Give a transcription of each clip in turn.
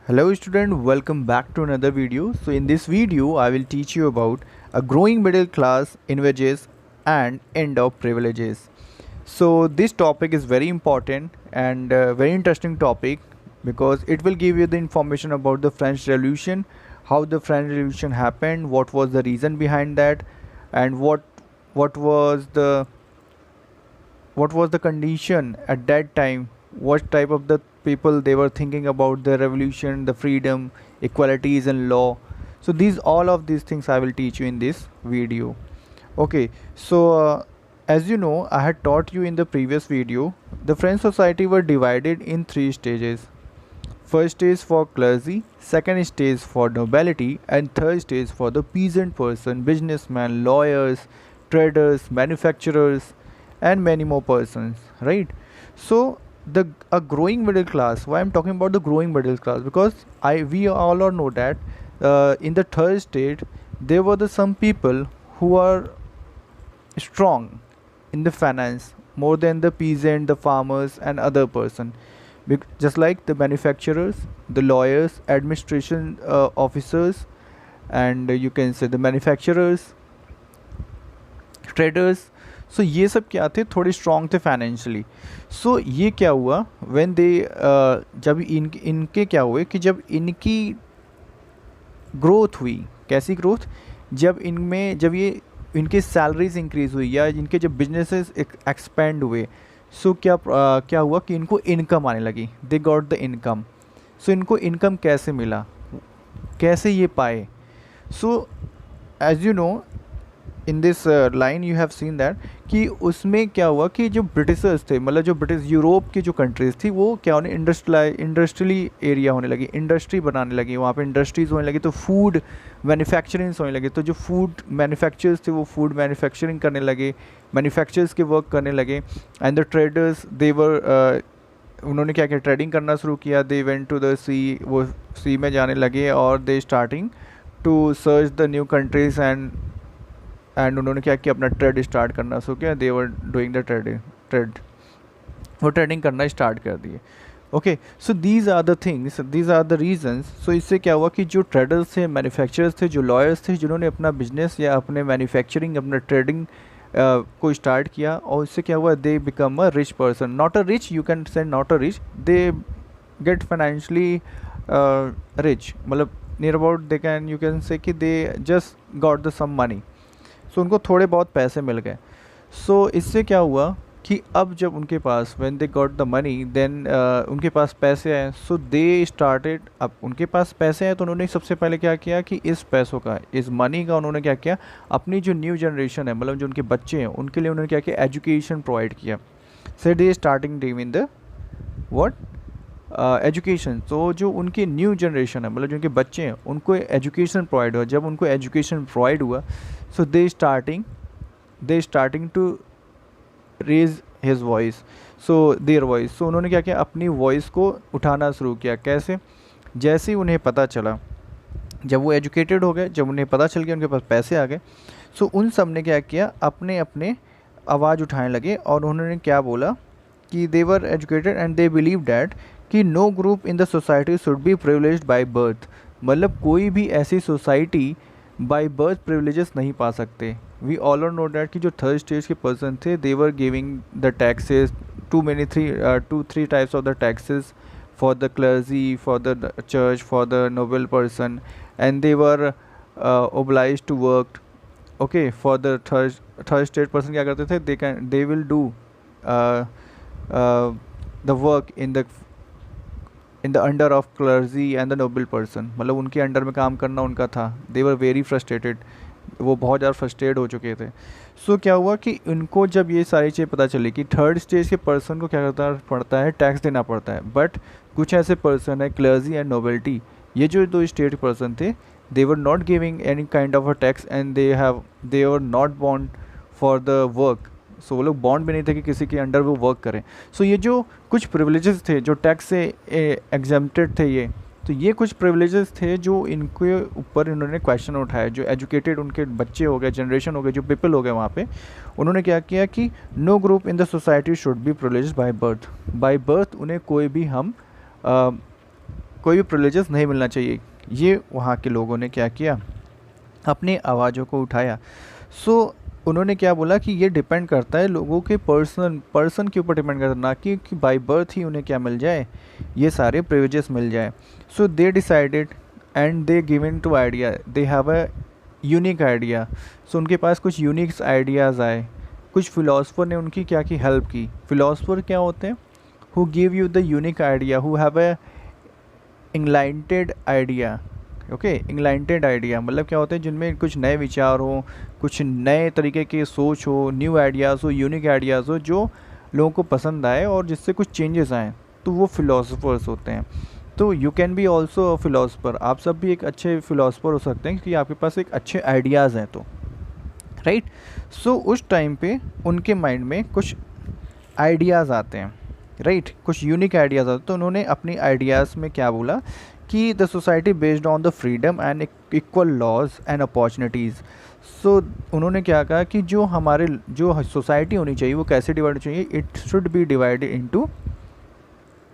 Hello student, welcome back to another video. So in this video, I will teach you about a growing middle class in wages and end of privileges. So this topic is very important and very interesting topic because it will give you the information about the French Revolution, how the French Revolution happened, what was the reason behind that, and what was the condition at that time, what type of the people they were thinking about the revolution, the freedom, equalities and law. So these all of these things I will teach you in this video. Okay, so as you know, I had taught you in the previous video, the French society were divided in three stages. First stage for clergy, second stage for nobility, and third stage for the peasant person, businessmen, lawyers, traders, manufacturers, and many more persons, right? So the a growing middle class. Why I'm talking about the growing middle class? Because we all know that in the third stage there were the some people who are strong in the finance more than the peasant, the farmers, and other person. Just like the manufacturers, the lawyers, administration officers, and you can say the manufacturers, traders. सो ये सब क्या थे, थोड़े strong थे financially. सो ये क्या हुआ when they जब इनके क्या हुए कि जब इनकी ग्रोथ हुई, कैसी ग्रोथ, जब ये इनके सैलरीज इंक्रीज हुई या इनके जब बिजनेसेस एक्सपेंड हुए. सो क्या हुआ कि इनको इनकम आने लगी, they got the income. So इनको इनकम कैसे मिला, कैसे ये पाए? So as you know in this line you have seen that कि उसमें क्या हुआ कि जो ब्रिटिशर्स थे, मतलब जो ब्रिटिश यूरोप की जो कंट्रीज़ थी, वो क्या होने इंडस्ट्रियली एरिया होने लगी, इंडस्ट्री बनाने लगी, वहाँ पे इंडस्ट्रीज़ होने लगी, तो फूड मैन्युफैक्चरिंग होने लगी. तो जो फूड मैन्युफैक्चरर्स थे वो फूड मैन्युफैक्चरिंग करने लगे, मैन्युफैक्चरर्स के वर्क करने लगे. एंड द ट्रेडर्स उन्होंने क्या किया, ट्रेडिंग करना शुरू किया. They went to the sea, वो सी में जाने लगे और they starting to search the new countries and उन्होंने क्या किया, अपना ट्रेड स्टार्ट करना शुरू किया. They were doing the trade, वो ट्रेडिंग करना स्टार्ट कर दिए. Okay, so these are the things, these are the reasons. So इससे क्या हुआ कि जो ट्रेडर्स थे, मैन्युफैक्चरर्स थे, जो लॉयर्स थे, जिन्होंने अपना बिजनेस या अपने मैन्युफैक्चरिंग, अपना ट्रेडिंग को स्टार्ट किया, और इससे क्या हुआ, they become a rich person. Not a rich, you can say not a rich, they get financially rich, मतलब near about they can, you can say कि they just got the some money. So उनको थोड़े बहुत पैसे मिल गए. सो इससे क्या हुआ कि अब जब उनके पास when they got the money, then उनके पास पैसे आए. सो दे स्टार्टेड, अब उनके पास पैसे आए तो उन्होंने सबसे पहले क्या किया कि इस पैसों का, इस मनी का उन्होंने क्या किया, अपनी जो न्यू जनरेशन है, मतलब जो उनके बच्चे हैं, उनके लिए उन्होंने क्या किया, एजुकेशन प्रोवाइड किया. So they starting dream in the what, education. तो जो उनकी न्यू जनरेशन है, मतलब जो उनके बच्चे हैं, उनको एजुकेशन प्रोवाइड हुआ. जब उनको एजुकेशन प्रोवाइड हुआ, so they starting to raise his voice, so their voice. So उन्होंने क्या किया, अपनी वॉइस को उठाना शुरू किया. कैसे? जैसे ही उन्हें पता चला, जब वो एजुकेटेड हो गए, जब उन्हें पता चल गया, उनके पास पैसे आ गए, सो उन सब ने क्या किया, अपने अपने आवाज़ उठाने लगे. और उन्होंने क्या बोला कि they were educated and they believe that कि no group in the society should be privileged by birth. मतलब कोई भी ऐसी सोसाइटी बाय बर्थ प्रिविलेजेस नहीं पा सकते. वी ऑल नो डैट कि जो थर्ड स्टेज के पर्सन थे, they were giving the taxes, two three types of the taxes for the clergy, for the church, for the noble person, and they were oblige to work. Okay, for the third stage person क्या करते थे, they will do the work in the under of clergy and the noble person. मतलब उनके under में काम करना उनका था. दे वर वेरी फ्रस्ट्रेटेड, वो बहुत ज़्यादा फ्रस्ट्रेट हो चुके थे. सो क्या हुआ कि इनको जब ये सारी चीज़ें पता चली कि थर्ड स्टेज के पर्सन को क्या करना पड़ता है, टैक्स देना पड़ता है. बट कुछ ऐसे पर्सन है, क्लर्जी एंड नोबेलिटी, ये जो दो स्टेट पर्सन थे, they were not giving any kind of a tax and they were not bond for the work. So वो लोग बॉन्ड भी नहीं थे कि किसी के अंडर वो वर्क करें. सो ये जो कुछ प्रिविलेजेस थे जो टैक्स से एग्जेम्प्टेड थे, ये कुछ प्रिविलेजेस थे जो इनके ऊपर इन्होंने क्वेश्चन उठाया. जो एजुकेटेड उनके बच्चे हो गए, जनरेशन हो गए, जो पीपल हो गए वहाँ पे, उन्होंने क्या किया कि no group in the society should be privileged by birth. By birth उन्हें कोई भी कोई भी प्रिविलेजेस नहीं मिलना चाहिए। ये वहाँ के लोगों ने क्या किया, अपनी आवाज़ों को उठाया। सो उन्होंने क्या बोला कि ये डिपेंड करता है लोगों के पर्सन के ऊपर डिपेंड करता है, ना कि बाय बर्थ ही उन्हें क्या मिल जाए, ये सारे प्रिविलेजेस मिल जाए। So they decided and they given to idea, they have a unique idea. So उनके पास कुछ यूनिक आइडियाज़ आए, कुछ फिलोसफर ने उनकी क्या की हेल्प की। फिलोसफर क्या होते हैं, who give you the unique idea, who have a enlightened idea. Okay, enlightened idea मतलब क्या होता है, जिनमें कुछ नए विचार हो, कुछ नए तरीके के सोच हो, न्यू आइडियाज़ हो, यूनिक आइडियाज़ हो, जो लोगों को पसंद आए और जिससे कुछ चेंजेस आए, तो वो फिलोसफर्स होते हैं। तो you can be also a philosopher, आप सब भी एक अच्छे फिलोसफर हो सकते हैं क्योंकि आपके पास एक अच्छे आइडियाज़ हैं। तो राइट, सो उस टाइम पे उनके माइंड में कुछ आइडियाज़ आते हैं, राइट, कुछ यूनिक आइडियाज़ आते हैं। तो उन्होंने अपनी आइडियाज़ में क्या बोला कि the society based on the freedom and equal laws and opportunities. So उन्होंने क्या कहा कि जो सोसाइटी होनी चाहिए वो कैसे डिवाइड चाहिए, it should be divided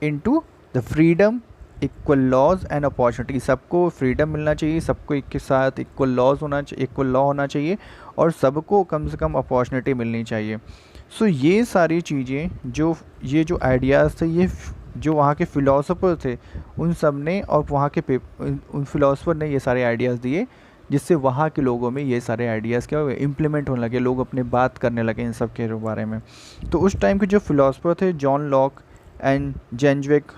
into the freedom, equal laws and opportunity. सबको फ्रीडम मिलना चाहिए, सबको एक के साथ इक्वल लॉज होना चाहिए, इक्वल लॉ होना चाहिए, और सबको कम से कम अपॉर्चुनिटी मिलनी चाहिए। सो ये सारी चीज़ें ये जो आइडियाज़ थे, ये जो वहाँ के फ़िलासफ़र थे उन सब ने, और वहाँ के उन फ़िलासफ़र ने ये सारे आइडियाज़ दिए, जिससे वहाँ के लोगों में ये सारे आइडियाज़ क्या हुए, इम्प्लीमेंट होने लगे, लोग अपने बात करने लगे इन सब के बारे में। तो उस टाइम के जो फ़िलासफ़र थे, जॉन लॉक एंड जेनविक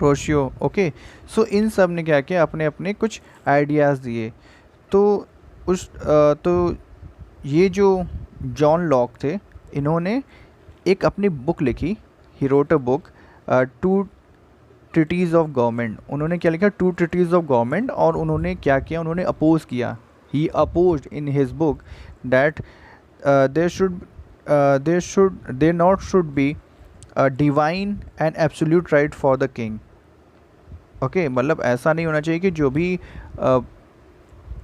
रोशियो, ओके, सो इन सब ने क्या किया, अपने अपने कुछ आइडियाज़ दिए। तो ये जो जॉन लॉक थे, इन्होंने एक अपनी बुक लिखी, he wrote a book, two treatises of government. उन्होंने क्या लिखा, टू ट्रिटीज़ ऑफ गवर्नमेंट, और उन्होंने क्या किया, उन्होंने अपोज किया, he opposed in his book that there not should be divine and absolute right for the king. Okay, मतलब ऐसा नहीं होना चाहिए कि जो भी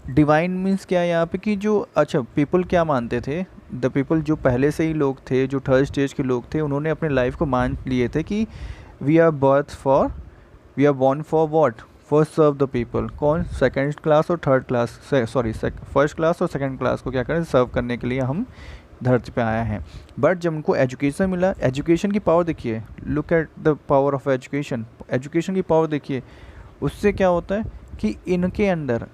डिवाइन मीन्स क्या है यहाँ पे, कि जो अच्छा पीपल क्या मानते थे, द पीपल जो पहले से ही लोग थे, जो थर्ड स्टेज के लोग थे, उन्होंने अपने लाइफ को मान लिए थे कि we are born for what, first serve the people. कौन, सेकंड क्लास और third class, sorry first class और सेकंड क्लास को क्या करें, सर्व करने के लिए हम धरती पे आया हैं। बट जब उनको एजुकेशन मिला, एजुकेशन की पावर देखिए, look at the power of education, education की पावर देखिए, उससे क्या होता है कि इनके अंदर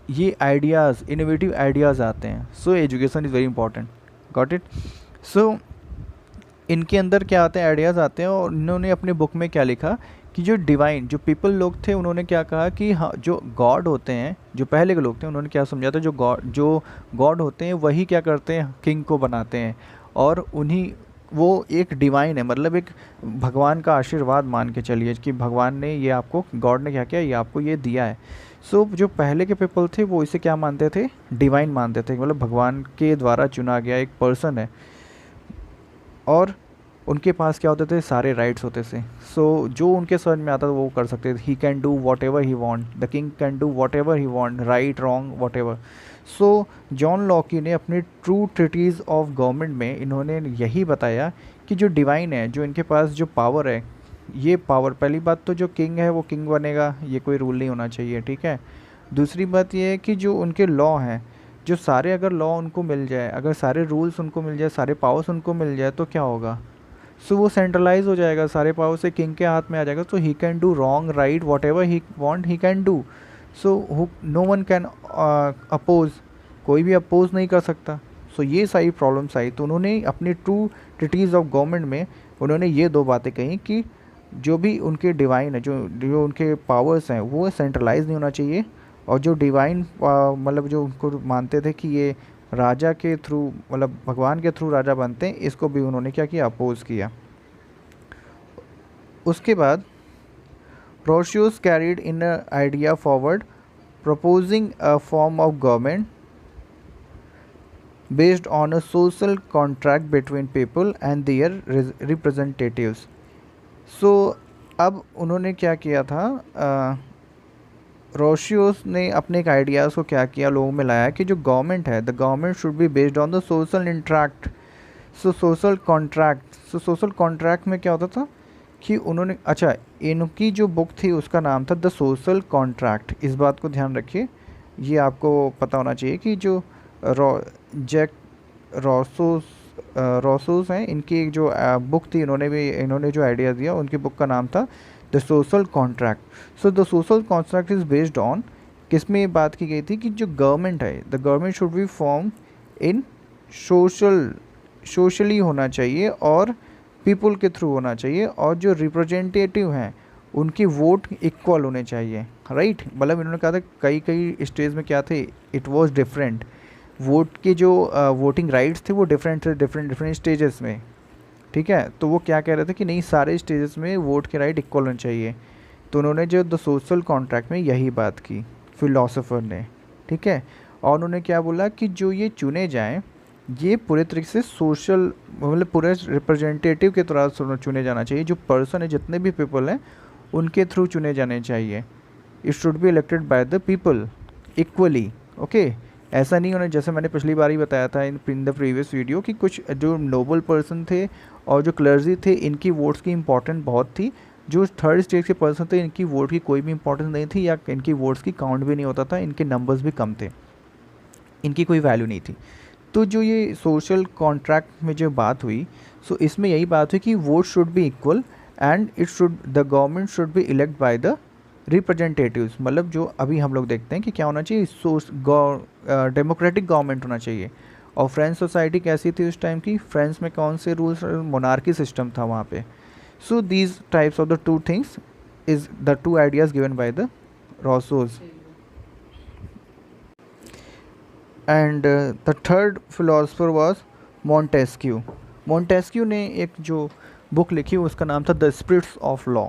ये आइडियाज़, इनोवेटिव आइडियाज़ आते हैं। So education is very important, got it. So इनके अंदर क्या आते हैं, आइडियाज़ आते हैं, और इन्होंने अपने बुक में क्या लिखा कि जो डिवाइन, जो पीपल लोग थे, उन्होंने क्या कहा कि हाँ, जो गॉड होते हैं, जो पहले के लोग थे, उन्होंने क्या समझा था, जो गॉड होते हैं वही क्या करते हैं, किंग को बनाते हैं, और उन्हीं वो एक डिवाइन है, मतलब एक भगवान का आशीर्वाद मान के चलिए कि भगवान ने ये आपको, गॉड ने क्या किया, ये आपको ये दिया है। सो जो पहले के पीपल थे वो इसे क्या मानते थे, डिवाइन मानते थे, मतलब भगवान के द्वारा चुना गया एक पर्सन है, और उनके पास क्या होते थे, सारे राइट्स होते थे। सो जो उनके समझ में आता था वो कर सकते थे। He can do whatever he want, the king can do whatever he want, right wrong whatever. So John Locke ने अपनी ट्रू ट्रिटीज़ ऑफ गवर्नमेंट में इन्होंने यही बताया कि जो डिवाइन है, जो इनके पास जो पावर है, ये पावर, पहली बात तो जो किंग है वो किंग बनेगा, ये कोई रूल नहीं होना चाहिए, ठीक है। दूसरी बात ये है कि जो उनके लॉ हैं, जो सारे अगर लॉ उनको मिल जाए, अगर सारे रूल्स उनको मिल जाए, सारे पावर्स उनको मिल जाए, तो क्या होगा, सो वो सेंट्रलाइज हो जाएगा, सारे पावर से किंग के हाथ में आ जाएगा। So he can do wrong right whatever he want he can do. So no one can oppose, कोई भी अपोज नहीं कर सकता। सो ये सारी प्रॉब्लम्स आई, तो उन्होंने अपनी ट्रू ट्रिटीज़ ऑफ गवर्नमेंट में उन्होंने ये दो बातें कही कि जो भी उनके डिवाइन है, जो उनके पावर्स हैं, वो सेंट्रलाइज नहीं होना चाहिए, और जो डिवाइन मतलब जो उनको मानते थे कि ये राजा के थ्रू, मतलब भगवान के थ्रू राजा बनते हैं, इसको भी उन्होंने क्या किया, अपोज किया। उसके बाद Rousseau carried in idea forward, proposing a form of government based on a social contract between people and their representatives. So अब उन्होंने क्या किया था, रोशियोस ने अपने एक आइडियाज़ को क्या किया, लोगों में लाया कि जो गवर्नमेंट है, the government should be based on the social interact. So social contract में क्या होता था कि उन्होंने, अच्छा, इनकी जो बुक थी उसका नाम था द सोशल कॉन्ट्रैक्ट। इस बात को ध्यान रखिए, ये आपको पता होना चाहिए कि जो जैक रॉसोस रॉसोस हैं, इनकी एक जो बुक थी, इन्होंने जो आइडिया दिया, उनकी बुक का नाम था the social contract. So the social contract is based on, किस में ये बात की गई थी कि जो गवर्नमेंट है, the government should be form in socially होना चाहिए और पीपल के थ्रू होना चाहिए, और जो रिप्रेजेंटेटिव हैं उनकी वोट इक्वल होने चाहिए, राइट। मतलब इन्होंने कहा था कई कई स्टेज में क्या थे, इट वाज डिफरेंट, वोट के जो वोटिंग राइट्स थे वो डिफरेंट थे डिफरेंट स्टेजेस में, ठीक है। तो वो क्या कह रहे थे कि नहीं, सारे स्टेजेस में वोट के राइट इक्वल होने चाहिए। तो उन्होंने जो द सोशल कॉन्ट्रैक्ट में यही बात की फिलोसोफर ने, ठीक है। और उन्होंने क्या बोला कि जो ये चुने जाएं, ये पूरे तरीके से सोशल, मतलब पूरे रिप्रेजेंटेटिव के तरह से चुने जाना चाहिए, जो पर्सन है, जितने भी पीपल हैं उनके थ्रू चुने जाने चाहिए। It should be elected by the people equally, okay. ऐसा नहीं होना, जैसे मैंने पिछली बार ही बताया था इन द प्रीवियस वीडियो, कि कुछ जो नोबल पर्सन थे और जो क्लर्जी थे, इनकी वोट्स की इंपॉर्टेंट बहुत थी। जो थर्ड स्टेज के पर्सन थे, इनकी वोट की कोई भी इंपॉर्टेंस नहीं थी, या इनकी वोट्स की काउंट भी नहीं होता था, इनके नंबर्स भी कम थे, इनकी कोई वैल्यू नहीं थी। तो जो ये सोशल कॉन्ट्रैक्ट में जो बात हुई, सो इसमें यही बात हुई कि vote should be equal and the government should be elect by the representatives. मतलब जो अभी हम लोग देखते हैं कि क्या होना चाहिए, डेमोक्रेटिक गवर्नमेंट होना चाहिए। और फ्रेंच सोसाइटी कैसी थी उस टाइम की, फ्रांस में कौन से रूल्स, मोनार्की सिस्टम था वहाँ पे। So these types of the two things is the two ideas given by the Rousseau. And the third philosopher was Montesquieu. Montesquieu ने एक जो बुक लिखी उसका नाम था the spirits of law.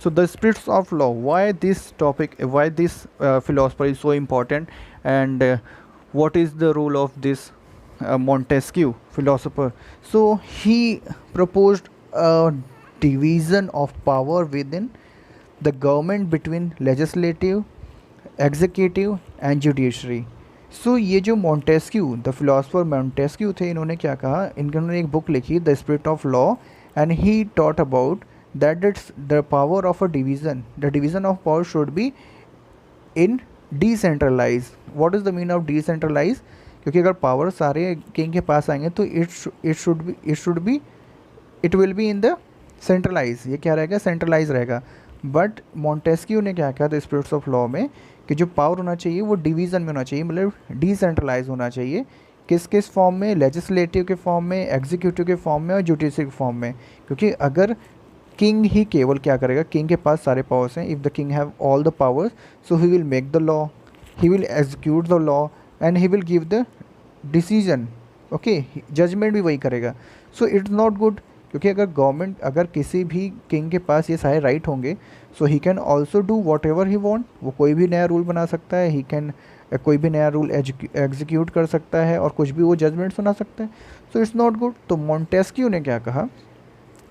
So the spirits of law, why this topic, why this philosopher is so important, and what is the role of this Montesquieu philosopher? So he proposed a division of power within the government between legislative, executive and judiciary. So ये जो Montesquieu, the philosopher Montesquieu थे, इन्होंने क्या कहा, इन्होंने एक book लिखी the spirit of law, and he taught about that it's the power of a division, the division of power should be in decentralized. What is the meaning of decentralized? क्योंकि अगर power सारे king के पास आएंगे तो it will be in the centralise, ये क्या रहेगा, सेंट्रलाइज रहेगा। बट मॉन्टेस्क्यू ने क्या कहा था स्पिरिट्स ऑफ लॉ में, कि जो पावर होना चाहिए वो डिवीज़न में होना चाहिए, मतलब डिसेंट्रलाइज होना चाहिए। किस किस फॉर्म में, लेजिस्लेटिव के फॉर्म में, एग्जीक्यूटिव के फॉर्म में और जुडिशरी के फॉर्म में। क्योंकि अगर किंग ही केवल क्या करेगा, किंग के पास सारे पावर्स हैं, if the king have all the powers, so he will make the law, he will execute the law and he will give the decision, okay, judgement भी वही करेगा। सो इट्स नॉट गुड, क्योंकि अगर government, अगर किसी भी king के पास ये सारे राइट होंगे, so he can also do whatever he want, वो कोई भी नया रूल बना सकता है, ही कैन कोई भी नया रूल एग्जीक्यूट कर सकता है और कुछ भी वो जजमेंट सुना सकता है। So it's not good. तो मॉन्टेस्क्यू ने क्या कहा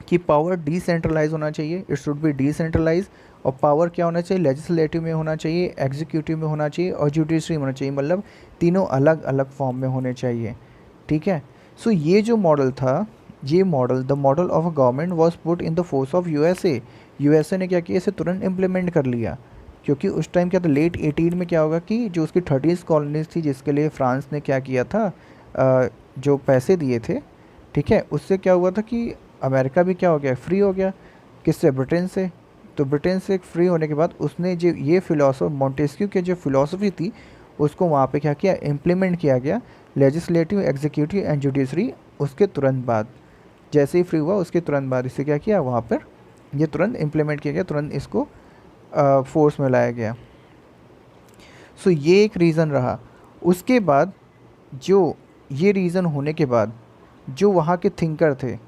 कि पावर डिसेंट्रलाइज होना चाहिए, इट शुड बी डिसेंट्रलाइज, और पावर क्या होना चाहिए, लेजिस्लेटिव में होना चाहिए, एग्जीक्यूटिव में होना चाहिए और जुडिशरी में होना चाहिए, मतलब तीनों अलग अलग फॉर्म में होने चाहिए, ठीक है। सो ये जो मॉडल था, ये model, the model of a government was put in the force of USA. USA ने क्या किया, इसे तुरंत इम्प्लीमेंट कर लिया, क्योंकि उस टाइम क्या था, लेट 18 में क्या होगा कि जो उसकी 30 कॉलोनीज थी, जिसके लिए फ्रांस ने क्या किया था, जो पैसे दिए थे, ठीक है, उससे क्या हुआ था कि अमेरिका भी क्या हो गया, फ्री हो गया। किससे, ब्रिटेन से। तो ब्रिटेन से फ्री होने के बाद उसने जो ये फिलोसफर मॉन्टेस्क्यू की जो फिलोसफी थी, उसको वहाँ पे क्या किया, इम्प्लीमेंट किया गया, लेजिस्लेटिव, एग्जीक्यूटिव एंड जुडिशरी। उसके तुरंत बाद, जैसे ही फ्री हुआ उसके तुरंत बाद इसे क्या किया, वहाँ पर ये तुरंत इम्प्लीमेंट किया गया, तुरंत इसको फोर्स में लाया गया। सो ये एक रीज़न रहा। उसके बाद जो ये रीज़न होने के बाद जो वहाँ के थिंकर थे,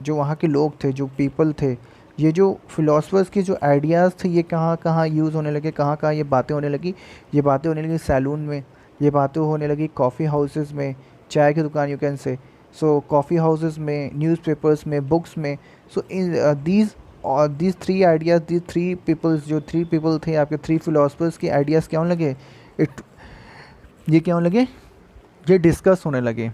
जो वहाँ के लोग थे, जो पीपल थे, ये जो फिलोसफर्स के जो आइडियाज़ थे, ये कहाँ कहाँ यूज़ होने लगे, कहाँ कहाँ ये बातें होने लगी। ये बातें होने लगी सैलून में, ये बातें होने लगी कॉफ़ी हाउसेस में, चाय की दुकान you can say, so coffee houses में, न्यूज़पेपर्स में, बुक्स में। So in these three ideas, these three peoples, जो थ्री पीपल थे आपके, थ्री फिलोसफर्स के आइडियाज़ क्या होने लगे, ये क्या होने लगे, ये डिस्कस होने लगे।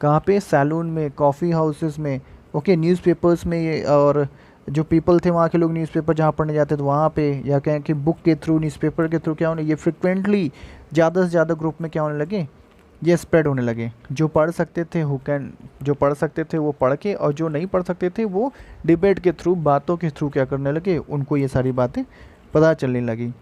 कहाँ पे, सैलून में, कॉफ़ी हाउसेस में, ओके, न्यूज़पेपर्स में, ये और जो पीपल थे वहाँ के लोग न्यूज़पेपर जहाँ पढ़ने जाते थे वहाँ पे, या कहें कि बुक के थ्रू, न्यूज़पेपर के थ्रू क्या होने, ये फ्रिक्वेंटली ज़्यादा से ज़्यादा ग्रुप में क्या होने लगे, ये स्प्रेड होने लगे। जो पढ़ सकते थे जो पढ़ सकते थे वो पढ़ के, और जो नहीं पढ़ सकते थे वो डिबेट के थ्रू, बातों के थ्रू क्या करने लगे, उनको ये सारी बातें पता चलने लगी।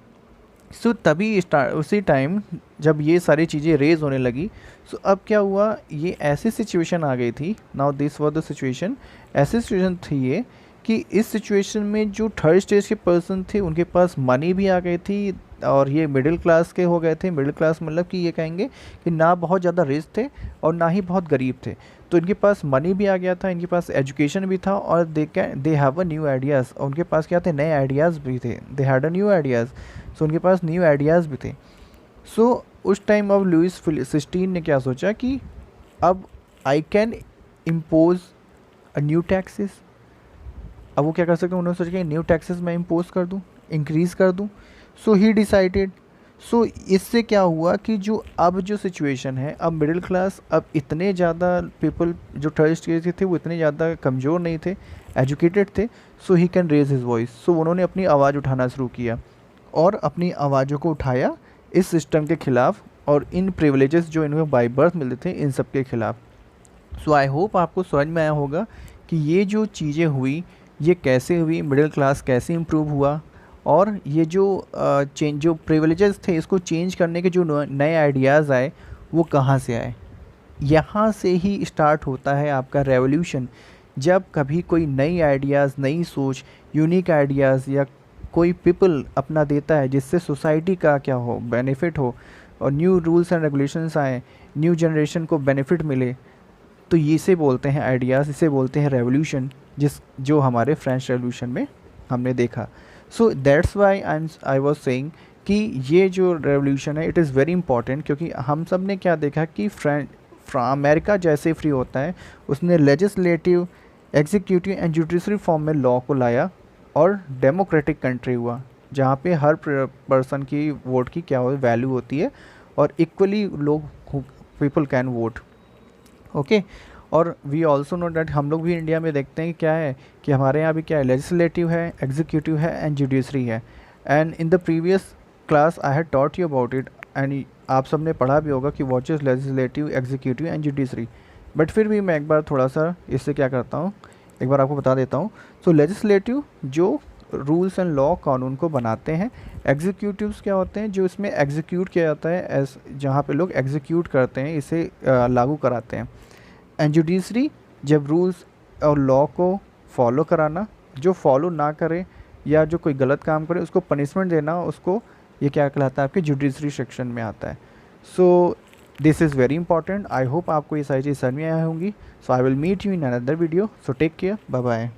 सो तभी उसी टाइम जब ये सारी चीज़ें रेज होने लगी, सो अब क्या हुआ, ये ऐसी सिचुएशन आ गई थी, now this was the situation, ऐसी सिचुएशन थी ये कि इस सिचुएशन में जो थर्ड स्टेज के पर्सन थे उनके पास मनी भी आ गई थी, और ये मिडिल क्लास के हो गए थे। मिडिल क्लास मतलब कि ये कहेंगे कि ना बहुत ज़्यादा रिच थे और ना ही बहुत गरीब थे, तो इनके पास मनी भी आ गया था, इनके पास एजुकेशन भी था, और they have a new ideas, और उनके पास क्या थे, नए आइडियाज़ भी थे, they had a new ideas, so उनके पास न्यू आइडियाज़ भी थे। सो उस टाइम अब लुइस सिस्टीन ने क्या सोचा कि अब I can impose a new taxes. अब वो क्या कर सकते हैं, उन्होंने सोचा कि न्यू टैक्सेस मैं इम्पोज कर दूँ, इंक्रीज़ कर दूँ। सो ही डिसाइडेड। सो इससे क्या हुआ कि जो सिचुएशन है, अब मिडिल क्लास, अब इतने ज़्यादा पीपल जो थर्ड स्टेज के थे वो इतने ज़्यादा कमज़ोर नहीं थे, एजुकेटेड थे। So he can raise his voice. So उन्होंने अपनी आवाज़ उठाना शुरू किया और अपनी आवाज़ों को उठाया इस सिस्टम के ख़िलाफ़ और इन प्रिविलेजेस जो इन्हें बाय बर्थ मिलते थे इन सब के ख़िलाफ़। सो आई होप आपको समझ में आया होगा कि ये जो चीज़ें हुई ये कैसे हुई, मिडिल क्लास कैसे इम्प्रूव हुआ, और ये जो प्रिविलेजेस थे इसको चेंज करने के जो नए आइडियाज़ आए वो कहाँ से आए। यहाँ से ही स्टार्ट होता है आपका रेवोल्यूशन। जब कभी कोई नई आइडियाज़, नई सोच, यूनिक आइडियाज़ या कोई पीपल अपना देता है जिससे सोसाइटी का क्या हो, बेनिफिट हो, और न्यू रूल्स एंड रेगुलेशंस आए, न्यू जनरेशन को बेनिफिट मिले, तो ये इसे बोलते हैं आइडियाज़, इसे बोलते हैं रेवोल्यूशन, जो हमारे फ्रेंच रेवोल्यूशन में हमने देखा। So that's why I was saying कि ये जो रेवोल्यूशन है इट इज़ वेरी इंपॉर्टेंट, क्योंकि हम सब ने क्या देखा कि अमेरिका जैसे फ्री होता है उसने legislative, executive and judiciary form में लॉ को लाया, और डेमोक्रेटिक कंट्री हुआ जहाँ पे हर पर्सन की वोट की क्या हो वैल्यू होती है, और इक्वली लोग पीपल कैन वोट। ओके। और वी ऑल्सो नो डैट हम लोग भी इंडिया में देखते हैं कि क्या है कि हमारे यहाँ भी क्या है, लेजिस्लेटिव है, एग्जीक्यूटिव है एंड जुडिशरी है। And in the previous class I had taught you about it, and आप सब ने पढ़ा भी होगा कि what is legislative, executive and judiciary. But फिर भी मैं एक बार थोड़ा सा इससे क्या करता हूँ, एक बार आपको बता देता हूँ। सो लेजिस्लेटिव जो रूल्स एंड लॉ कानून को बनाते हैं, एग्जीक्यूटिव्स क्या होते हैं जो इसमें एग्जीक्यूट किया जाता है, जहाँ पे लोग एग्जीक्यूट करते हैं, इसे लागू कराते हैं। एंड जुडिशरी जब रूल्स और लॉ को फॉलो कराना, जो फॉलो ना करे या जो कोई गलत काम करे उसको पनिशमेंट देना, उसको ये क्या कहलाता है, आपके जुडिशरी सेक्शन में आता है। So this is very important. I hope आपको ये सारी चीज़ समझ में आई होंगी। So I will meet you in another video. So take care, bye bye.